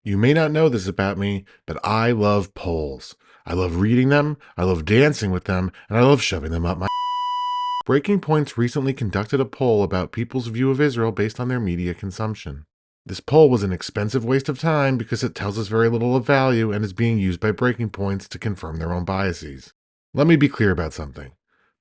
You may not know this about me, but I love polls. I love reading them, I love dancing with them, and I love shoving them up my. Breaking Points recently conducted a poll about people's view of Israel based on their media consumption. This poll was an expensive waste of time because it tells us very little of value and is being used by Breaking Points to confirm their own biases. Let me be clear about something.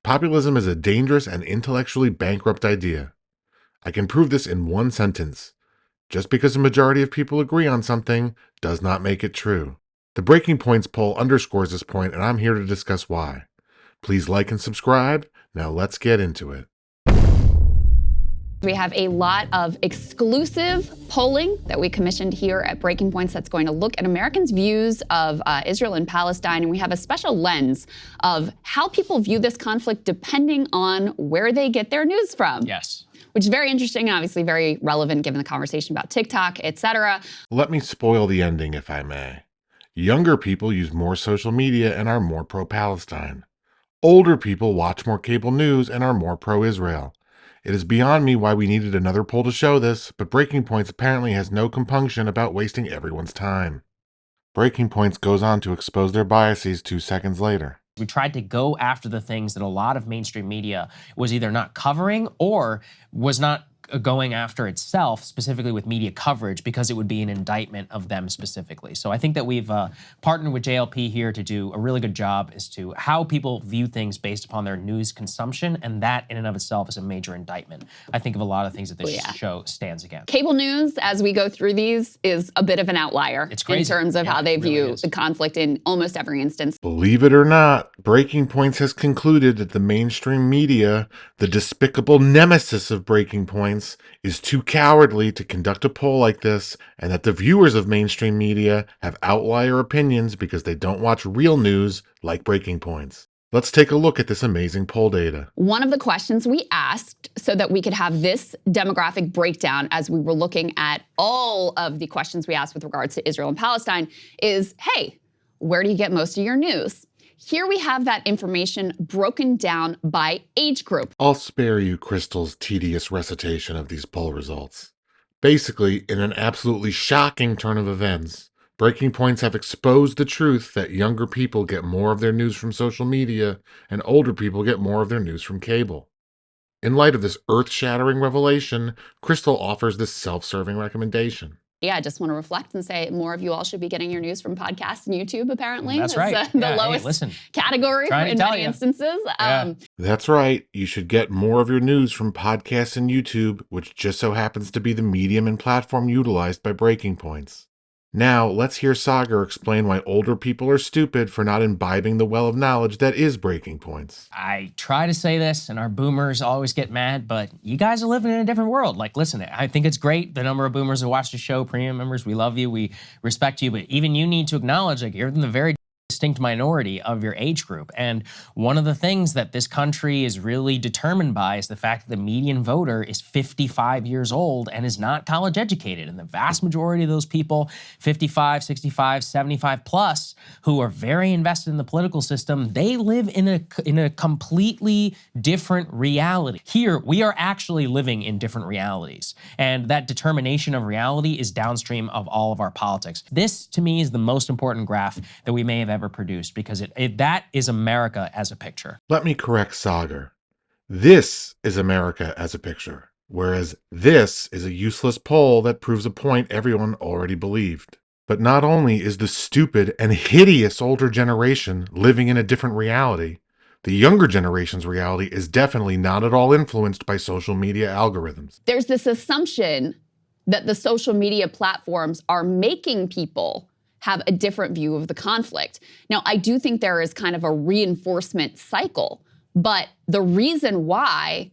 Populism is a dangerous and intellectually bankrupt idea. I can prove this in one sentence. Just because a majority of people agree on something does not make it true. The Breaking Points poll underscores this point, and I'm here to discuss why. Please like and subscribe. Now let's get into it. We have a lot of exclusive polling that we commissioned here at Breaking Points that's going to look at Americans' views of Israel and Palestine. And we have a special lens of how people view this conflict depending on where they get their news from. Yes. Which is very interesting and obviously very relevant given the conversation about TikTok, etc. Let me spoil the ending, if I may. Younger people use more social media and are more pro-Palestine. Older people watch more cable news and are more pro-Israel. It is beyond me why we needed another poll to show this, but Breaking Points apparently has no compunction about wasting everyone's time. Breaking Points goes on to expose their biases 2 seconds later. We tried to go after the things that a lot of mainstream media was either not covering or was not going after itself, specifically with media coverage, because it would be an indictment of them specifically. So I think that we've partnered with JLP here to do a really good job as to how people view things based upon their news consumption, and that in and of itself is a major indictment, I think, of a lot of things that this show stands against. Cable news, as we go through these, is a bit of an outlier in terms of how they view the conflict in almost every instance. Believe it or not, Breaking Points has concluded that the mainstream media, the despicable nemesis of Breaking Points, is too cowardly to conduct a poll like this, and that the viewers of mainstream media have outlier opinions because they don't watch real news like Breaking Points. Let's take a look at this amazing poll data. One of the questions we asked so that we could have this demographic breakdown as we were looking at all of the questions we asked with regards to Israel and Palestine is, hey, where do you get most of your news? Here we have that information broken down by age group. I'll spare you Crystal's tedious recitation of these poll results. Basically, in an absolutely shocking turn of events, Breaking Points have exposed the truth that younger people get more of their news from social media and older people get more of their news from cable. In light of this earth-shattering revelation, Crystal offers this self-serving recommendation. Yeah, I just want to reflect and say more of you all should be getting your news from podcasts and YouTube, apparently. That's right. The lowest category in many instances. That's right. You should get more of your news from podcasts and YouTube, which just so happens to be the medium and platform utilized by Breaking Points. Now, let's hear Sagar explain why older people are stupid for not imbibing the well of knowledge that is Breaking Points. I try to say this, and our boomers always get mad, but you guys are living in a different world. Like, listen, I think it's great, the number of boomers who watch the show, premium members, we love you, we respect you, but even you need to acknowledge, like, you're in the very distinct minority of your age group. And one of the things that this country is really determined by is the fact that the median voter is 55 years old and is not college educated. And the vast majority of those people, 55, 65, 75 plus, who are very invested in the political system, they live in a completely different reality. Here, we are actually living in different realities. And that determination of reality is downstream of all of our politics. This, to me, is the most important graph that we may have ever produced, because that is America as a picture. Let me correct Sagar. This is America as a picture, whereas this is a useless poll that proves a point everyone already believed. But not only is the stupid and hideous older generation living in a different reality, the younger generation's reality is definitely not at all influenced by social media algorithms. There's this assumption that the social media platforms are making people have a different view of the conflict. Now, I do think there is kind of a reinforcement cycle, but the reason why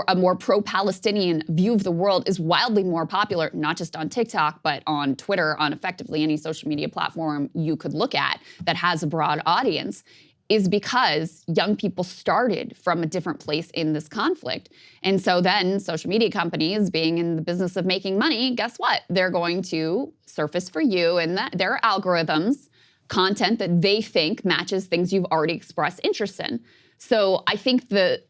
a more pro-Palestinian view of the world is wildly more popular, not just on TikTok, but on Twitter, on effectively any social media platform you could look at that has a broad audience, is because young people started from a different place in this conflict. And so then social media companies, being in the business of making money, guess what? They're going to surface for you and their algorithms content that they think matches things you've already expressed interest in. So I think the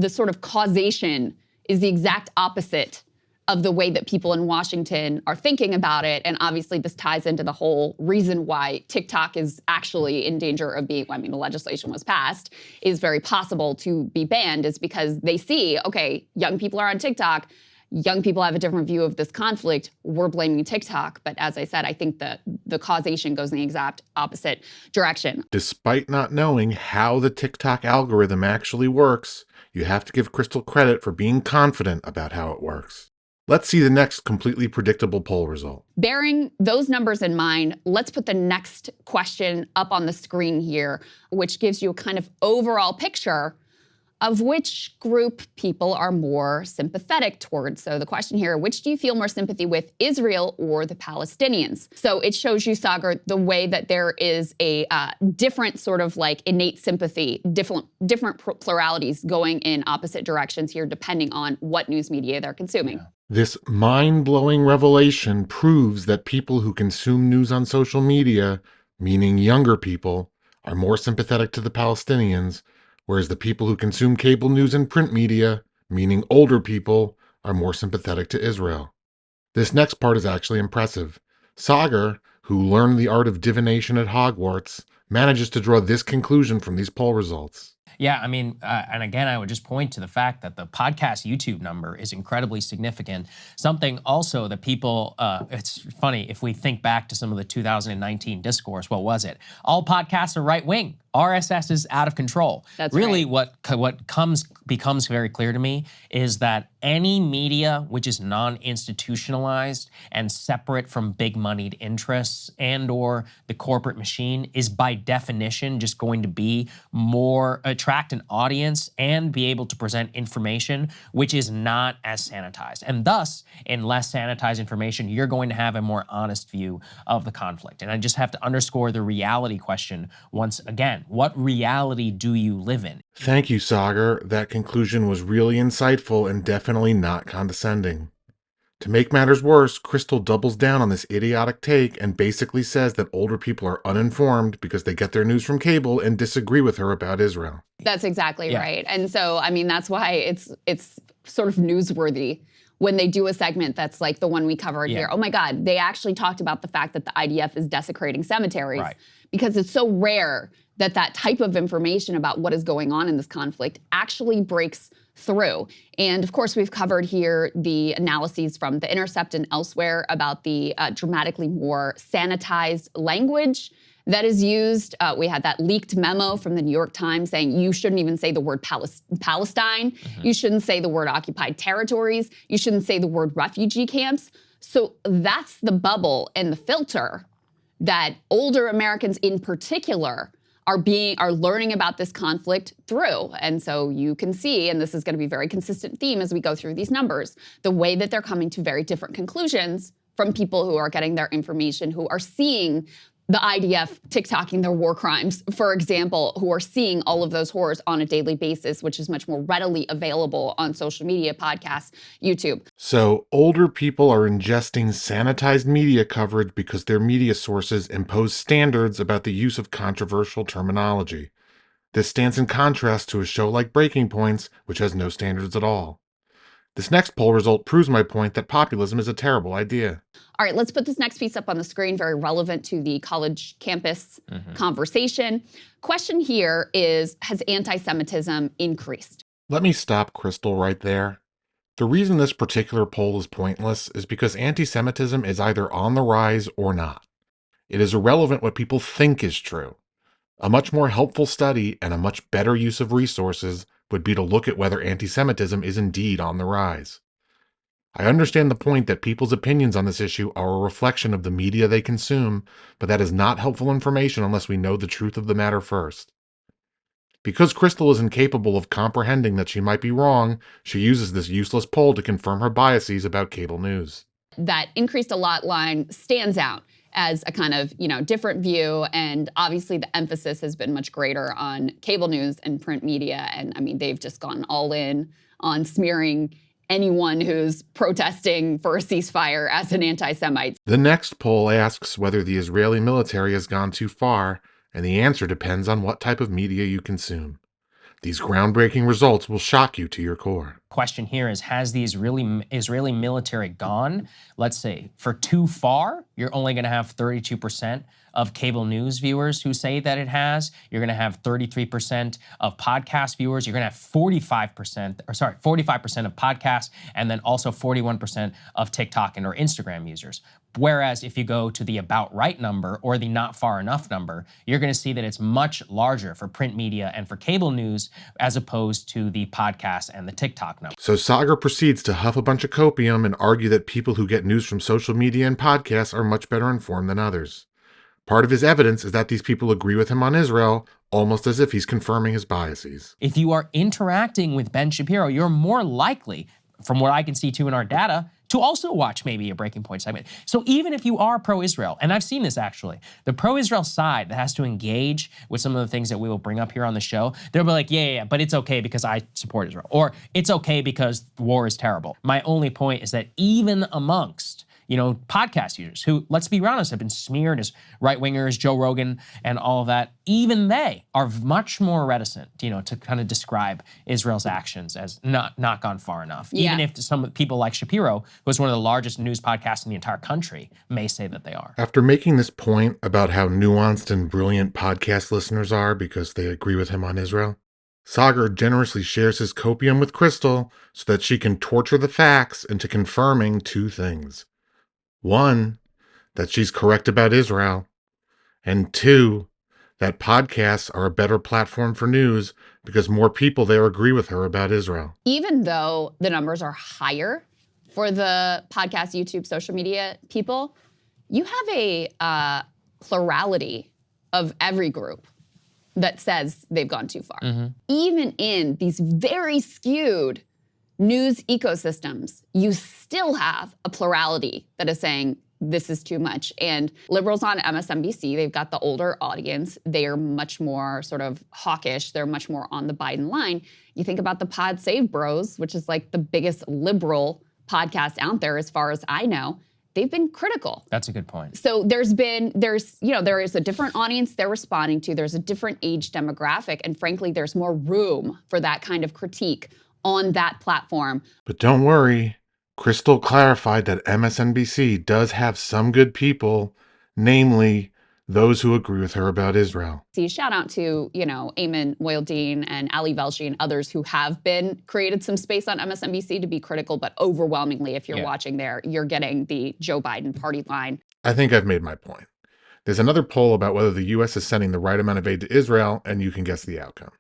sort of causation is the exact opposite of the way that people in Washington are thinking about it. And obviously, this ties into the whole reason why TikTok is actually in danger of being, I mean, the legislation was passed, is very possible to be banned, is because they see, okay, young people are on TikTok. Young people have a different view of this conflict. We're blaming TikTok. But as I said, I think that the causation goes in the exact opposite direction. Despite not knowing how the TikTok algorithm actually works, you have to give Crystal credit for being confident about how it works. Let's see the next completely predictable poll result. Bearing those numbers in mind, let's put the next question up on the screen here, which gives you a kind of overall picture of which group people are more sympathetic towards. So the question here, which do you feel more sympathy with, Israel or the Palestinians? So it shows you, Sagar, the way that there is a different sort of like innate sympathy, different pluralities going in opposite directions here, depending on what news media they're consuming. Yeah. This mind-blowing revelation proves that people who consume news on social media, meaning younger people, are more sympathetic to the Palestinians, whereas the people who consume cable news and print media, meaning older people, are more sympathetic to Israel. This next part is actually impressive. Sagar, who learned the art of divination at Hogwarts, manages to draw this conclusion from these poll results. Yeah, I mean, and again, I would just point to the fact that the podcast YouTube number is incredibly significant. Something also that people, it's funny, if we think back to some of the 2019 discourse, what was it? All podcasts are right wing. RSS is out of control. That's really right. what becomes very clear to me is that any media which is non-institutionalized and separate from big moneyed interests and or the corporate machine is by definition just going to be more attract an audience and be able to present information which is not as sanitized. And thus, in less sanitized information, you're going to have a more honest view of the conflict. And I just have to underscore the reality question once again. What reality do you live in? Thank you, Sagar. That conclusion was really insightful and definitely not condescending. To make matters worse, Crystal doubles down on this idiotic take and basically says that older people are uninformed because they get their news from cable and disagree with her about Israel. That's exactly Yeah. right. And so, I mean, that's why it's sort of newsworthy when they do a segment that's like the one we covered Yeah. here. Oh my God, they actually talked about the fact that the IDF is desecrating cemeteries, Right. because it's so rare that that type of information about what is going on in this conflict actually breaks through. And of course, we've covered here the analyses from The Intercept and elsewhere about the dramatically more sanitized language that is used. We had that leaked memo from the New York Times saying you shouldn't even say the word Palestine. You shouldn't say the word occupied territories. You shouldn't say the word refugee camps. So that's the bubble and the filter that older Americans in particular are learning about this conflict through. And so you can see, and this is going to be a very consistent theme as we go through these numbers, the way that they're coming to very different conclusions from people who are getting their information, who are seeing the IDF TikToking their war crimes, for example, who are seeing all of those horrors on a daily basis, which is much more readily available on social media, podcasts, YouTube. So, older people are ingesting sanitized media coverage because their media sources impose standards about the use of controversial terminology. This stands in contrast to a show like Breaking Points, which has no standards at all. This next poll result proves my point that populism is a terrible idea. All right, let's put this next piece up on the screen, very relevant to the college campus conversation. Question here is, has anti-Semitism increased? Let me stop Crystal right there. The reason this particular poll is pointless is because anti-Semitism is either on the rise or not. It is irrelevant what people think is true. A much more helpful study and a much better use of resources would be to look at whether anti-Semitism is indeed on the rise. I understand the point that people's opinions on this issue are a reflection of the media they consume, but that is not helpful information unless we know the truth of the matter first. Because Crystal is incapable of comprehending that she might be wrong, she uses this useless poll to confirm her biases about cable news. That increased a lot line stands out as a kind of, different view. And obviously the emphasis has been much greater on cable news and print media. And I mean, they've just gone all in on smearing anyone who's protesting for a ceasefire as an anti-Semite. The next poll asks whether the Israeli military has gone too far, and the answer depends on what type of media you consume. These groundbreaking results will shock you to your core. question here is, has the Israeli military gone, let's say, for too far? You're only going to have 32% of cable news viewers who say that it has. You're going to have 33% of podcast viewers. You're going to have 45% of podcasts, and then also 41% of TikTok and or Instagram users. Whereas if you go to the about right number or the not far enough number, you're going to see that it's much larger for print media and for cable news as opposed to the podcast and the TikTok number. So Sagar proceeds to huff a bunch of copium and argue that people who get news from social media and podcasts are much better informed than others. Part of his evidence is that these people agree with him on Israel, almost as if he's confirming his biases. If you are interacting with Ben Shapiro, you're more likely, from what I can see too in our data, to also watch maybe a Breaking Point segment. So even if you are pro-Israel, and I've seen this actually, the pro-Israel side that has to engage with some of the things that we will bring up here on the show, they'll be like, yeah, but it's okay because I support Israel. Or it's okay because war is terrible. My only point is that even amongst podcast users who, let's be honest, have been smeared as right-wingers, Joe Rogan and all of that, even they are much more reticent, to kind of describe Israel's actions as not gone far enough. Yeah. Even if some people like Shapiro, who's one of the largest news podcasts in the entire country, may say that they are. After making this point about how nuanced and brilliant podcast listeners are because they agree with him on Israel, Sagar generously shares his copium with Crystal so that she can torture the facts into confirming two things. One, that she's correct about Israel, and two, that podcasts are a better platform for news because more people there agree with her about Israel. Even though the numbers are higher for the podcast, YouTube, social media people, you have a plurality of every group that says they've gone too far. Mm-hmm. Even in these very skewed news ecosystems, you still have a plurality that is saying this is too much. And liberals on MSNBC, they've got the older audience. They are much more sort of hawkish. They're much more on the Biden line. You think about the Pod Save Bros, which is like the biggest liberal podcast out there as far as I know. They've been critical. That's a good point. So there is a different audience they're responding to. There's a different age demographic. And frankly, there's more room for that kind of critique on that platform. But don't worry, Crystal clarified that MSNBC does have some good people, namely those who agree with her about Israel. See, shout out to, Ayman Moyaldeen and Ali Velshi and others who have created some space on MSNBC to be critical, but overwhelmingly, if you're watching there, you're getting the Joe Biden party line. I think I've made my point. There's another poll about whether the U.S. is sending the right amount of aid to Israel, and you can guess the outcome.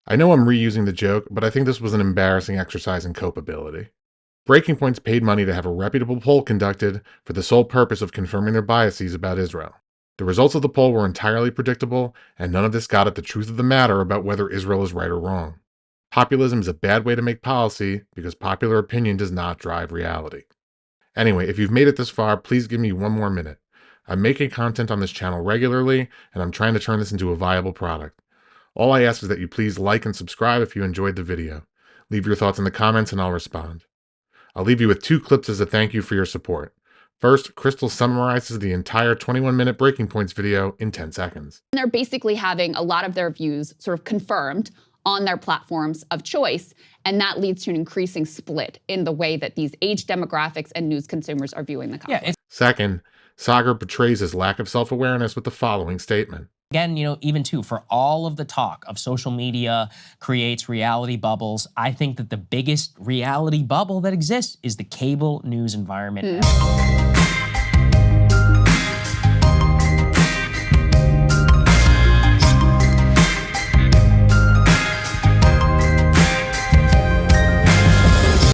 I know I'm reusing the joke, but I think this was an embarrassing exercise in copeability. Breaking Point's paid money to have a reputable poll conducted for the sole purpose of confirming their biases about Israel. The results of the poll were entirely predictable, and none of this got at the truth of the matter about whether Israel is right or wrong. Populism is a bad way to make policy because popular opinion does not drive reality. Anyway, if you've made it this far, please give me one more minute. I'm making content on this channel regularly, and I'm trying to turn this into a viable product. All I ask is that you please like and subscribe if you enjoyed the video. Leave your thoughts in the comments and I'll respond. I'll leave you with two clips as a thank you for your support. First, Crystal summarizes the entire 21-minute Breaking Points video in 10 seconds. They're basically having a lot of their views sort of confirmed on their platforms of choice, and that leads to an increasing split in the way that these age demographics and news consumers are viewing the conflict. Second, Sagar betrays his lack of self-awareness with the following statement. Again, even too, for all of the talk of social media creates reality bubbles, I think that the biggest reality bubble that exists is the cable news environment.